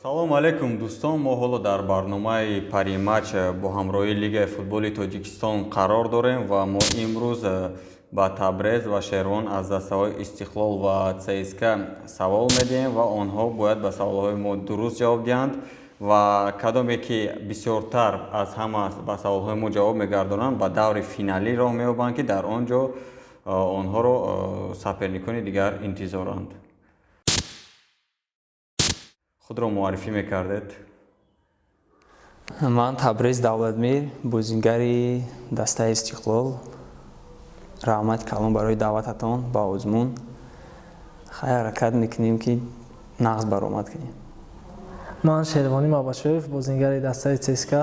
салом алейкум дӯстон, мо ҳоло дар барномаи паримач бо ҳамроҳии Лигаи футболи Тоҷикистон қарор дорем ва мо имрӯз ба Табрез ва Шервон аз дастаҳои Истиқлол ва ЦСКА савол медиҳем ва онҳо бояд ба саволҳои мо дуруст ҷавоб диҳанд ва кадоме ки бисёртар аз ҳама ба саволҳои мо ҷавоб мегардонанд ба даври финалӣ роҳ меёбанд ки дар он ҷо онҳоро саперникони дигар интизоранд. Худро муаррифӣ мекардед? Ман Табрез Давлатмир, бозингари дастаи Истиқлол. Раҳмат калом барои даъвататон ба озмун. Хай ҳаракат мекунем ки нағз баромад кунем. Ман Шервони Мабашоев, бозингари дастаи ЦСКА.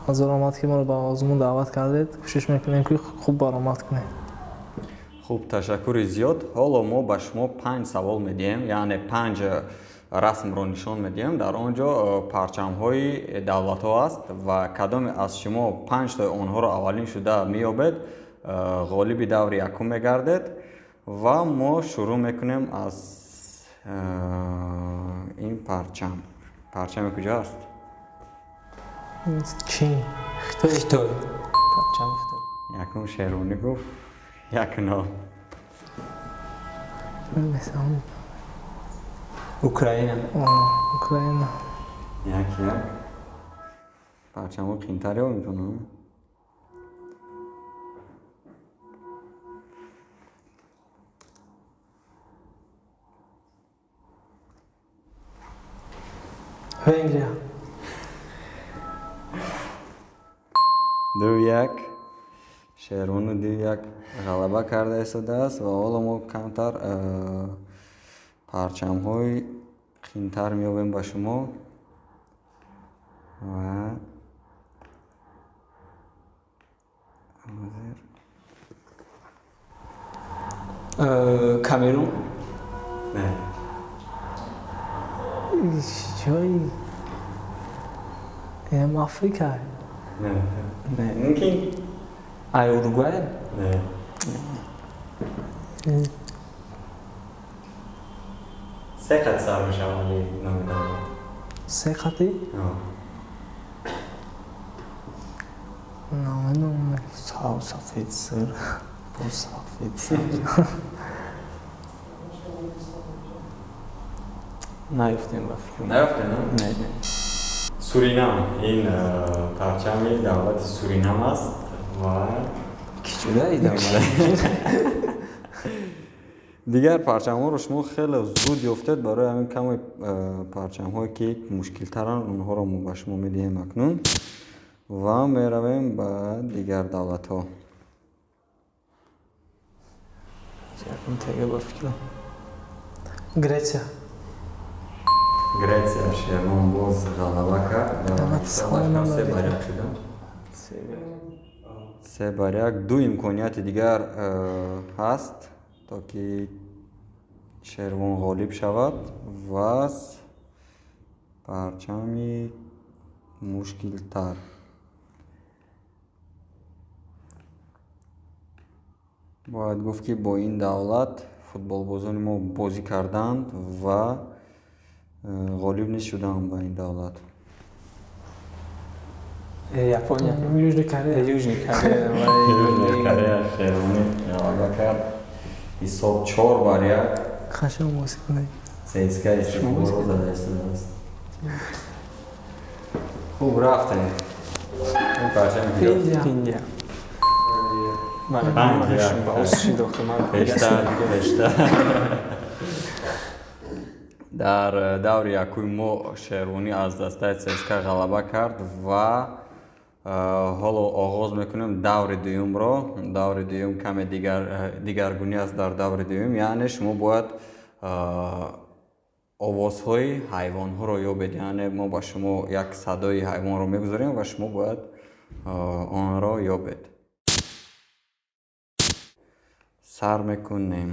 ҳозир омад ки моро ба озмун даъват кардед. кӯшиш мекунем ки хуб баромад кунем. Хуб, ташаккури зиёд. Ҳоло мо ба шумо 5 савол медиҳем, яъне 5 расмро нишон медиҳем. Дар он ҷо парчамҳои давлатҳо аст ва кадоме аз шумо 5 таи онҳоро аввалин шуда меёбед, ғолиби даври якум мегардед ва мо шурӯъ мекунем аз ин парчам. Парчами куҷо аст? Чин. Хитой. Парчами Хитой. Якум Шервонӣ гуфт, 1-0. Украина. Украина. 1-1. Парчамҳо қийтаре метавонам. Венгрия. 2-1. Шервону 2-1 ғалаба карда истодааст ва ҳоло мо камтар парчамҳои қийтар меёбем ба шумо ва Камерун. Не. ҷои Африка. Не. Не. Мумкин? Ай Уругвай? Не. Се қат сар мешавад номидам. Се қати? Намедонам. Сафед сир. Бо сафед сир. Наёфтем ба фикр. Наёфтем? Не. Суринам. Ин парчами давлати Суринам аст ва Ки ҷудаи давлат? дигар парчамҳоро шумо хеле зуд ёфтед. Барои ҳамин каме парчамҳое ки мушкилтаранд онҳоро мо ба шумо медиҳем акнун ва меравем ба дигар давлатҳо. Греция. Греция. Шервон боз ғалаба кард. 3-1 шуда. 3-1. Ду имконияти дигар ҳаст то ки Шервон ғолиб шавад ва парчами мушкилтар. Бояд гуфт ки бо ин давлат футболбозони мо бозӣ карданд ва ғолиб низ шуданд ба ин давлат. Япония. Южный Корея. Южный Корея. Южная Корея Шервони ғалаба кард. ҳисоб 4-1. Қашон бозӣ кунем. ЦСКА Истиқлолро зада истодааст. Хуб, рафтем. Ин парчами куҷост? Индия. Дар даври якуми мо Шервонӣ аз дастаи ЦСКА ғалаба кард ва ҳоло оғоз мекунем даври дуюмро. Даври дуюм каме дигаргунӣ аст дар даври дуюм, яъне шумо бояд овозҳои ҳайвонҳоро ёбед, яъне мо ба шумо як садои ҳайвонро мегузорем ва шумо бояд онро ёбед. Сар мекунем.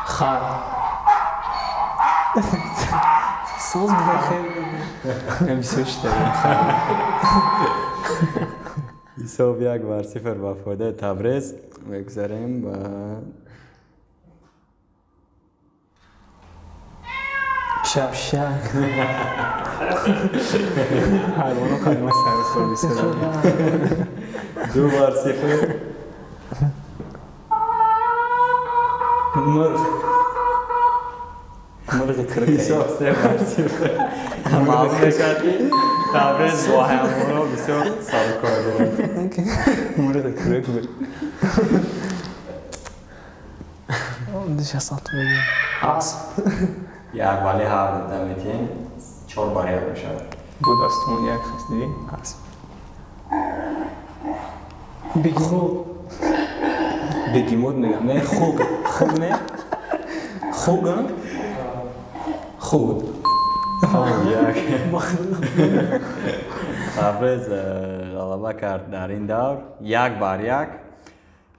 Хар. Соз бахел. Бисёр шида. ҳисоб 1-0 ба фоидаи Табрез. Мегузарем ба شبشک حیوانو کلمه سرخور بسیار 2-0 مرغ کرکه حساب 3-0 معلوم میشد که تبریز با حیوان‌ها بسیار سرکار بود. مرغ کرک بود دیشه ساعت بگیم اسب یک ولی هر دمیتین 4 بار یک میشد. بود استون یک خستی اسب بگیمود میگم نه خوب نه خوب خوب تبریز غلبه کرد در این دور 1-1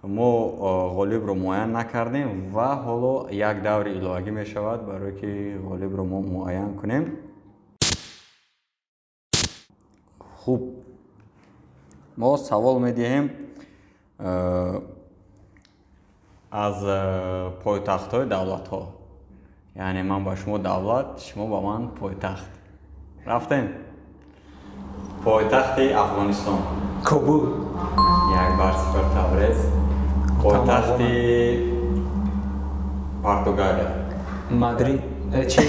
ما غالب رو معین نکردیم و حالا یک دور الهی می شود برای که غالب رو ما معین کنیم. خوب ما سوال می دهیم از پایتخت های دولت ها، یعنی من با شما دولت، شما با من پایتخت. رفتیم پایتخت افغانستان کابل 1-0 تبریز. پایتخت پرتغالیا مادرید چی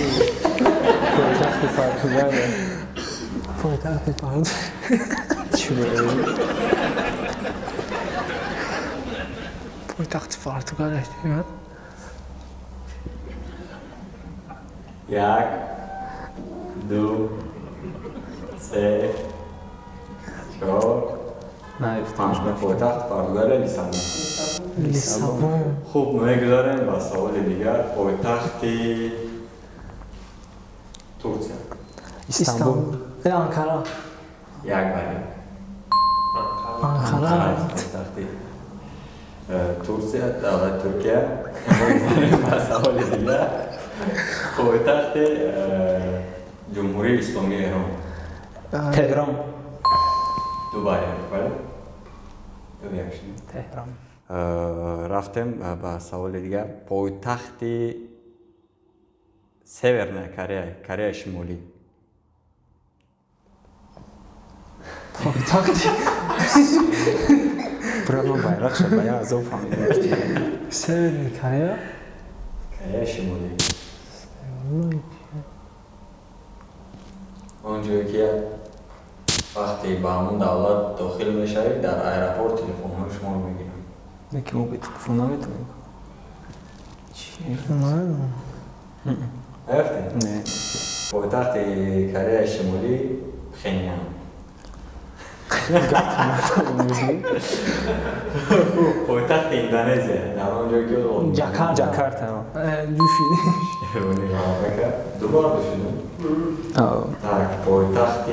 پایتخت پرتغالیا پایتخت فرد چی بود پایتخت پرتغال دیگه 1 2 3 4 نگفتمش پایتخت پرتغالیا لیسابون. لیسابون. خوب میگذاریم با سوال دیگر. پایتخت ترکیه استانبول آنکارا 1-1 آنکارا پایتخت ترکیه دولت ترکیه. میگذاریم با سوال دیگر. پایتخت جمهوری اسلامی ایران تهران 2 بار بله 2-1 تهران رفتیم به سوال دیگر. پایتخت سیورن کره شمالی پایتخت برای من bayrak شد باید از اون فهمیدم سیورن کره شمالی اونجایی که وقتی با همون دولت داخل میشوید در ایرپورت تلفن های شما رو میگیرن. یکی ما به تلفن نمیتونیم چی؟ رفتیم نه پایتخت کره شمالی پخینیان. پایتخت اندونزی در آنجا که جاکارتا جوفی شیرونی غلبه کرد. 2 بار بشیدیم. tak پایتخت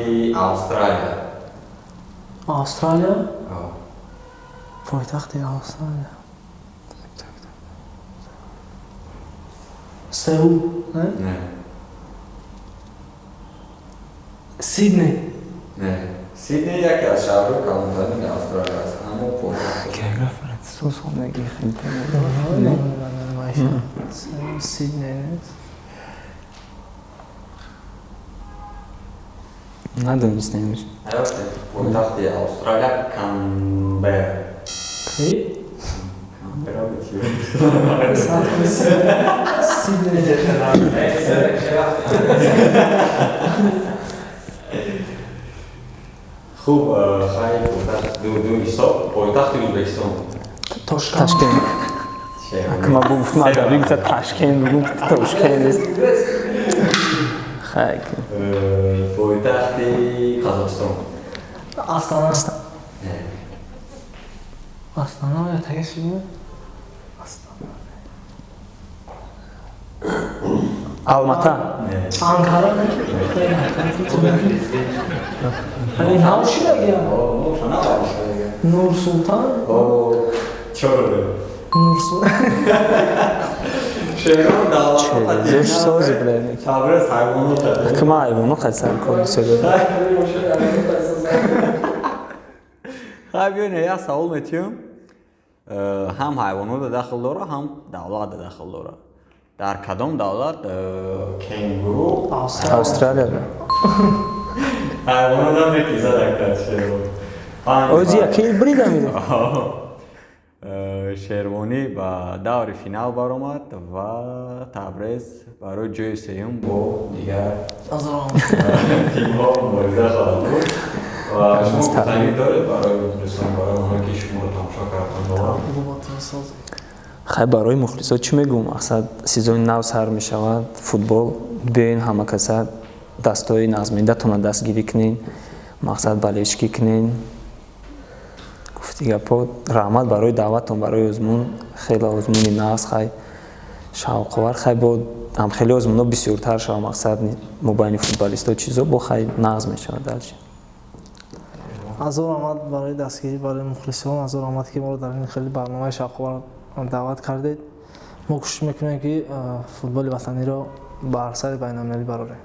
استرالیا پایتخت استرالیا سئول نه سیدنی نه سیدنی یکی از شهرهای کلانتری استرالیا است اما پایتخت که فرانسوس هم نگی خیلی سیدنی ندونستیمش پایتخت استرالیا کانبرا. کی؟ کانبرا به چی سیدنی خوب خیلی پایتخت دو حساب. پایتخت ازبکستان تاشکند که ما گفتم ادبی گفت تاشکند گفت تاشکند خیلی پایتخت قزاقستان آستانا آستانا یا تگه چی بود؟ آلماتا آنکارا نه؟ این همون چی بگیم؟ نور سلطان؟ چرا نور سلطان شهران دولت زش سازی بله تبریز حیوانات داره که ما حیوانو خیلی سر کار بسیار داره خب بیاین یک سوال میتیم هم حیوانات داخل داره هم دولت داخل داره. дар кадом давлат кенгуру Австралия. ҳайвонотам мекизад доктор Шервон. Ози якил брида миду. Шервонӣ ба даври финал баромад ва Табрез барои ҷои сеюм бо дигар тимҳо мубориза хоҳад буд. ва шумо таъмин доред барои мухлисон, барои ононе ки шуморо тамошо карданд? Хай барои мухлисот чӣ мегӯм? Мақсад сезони нав сар мешавад, футбол биёин ҳама каса дастҳои назмидатона дастгирӣ кунен, мақсад балешкӣ кунен. Гуфти гапо раҳмат барои даъватон барои озмун, хеле озмуни нағз хай шавқовар хай бо ам хеле озмунҳо бисёртар шавад, мақсад мобайни футболистҳо чизо бо хай нағз мешавад далчи. азор омад барои дастгирӣ барои мухлисон, азор омад ки моро дар ин хеле барномаи шавқовар даъват кардед. мо кӯшиш мекунем ки футболи ватаниро ба арсаи байналмилалӣ барорем.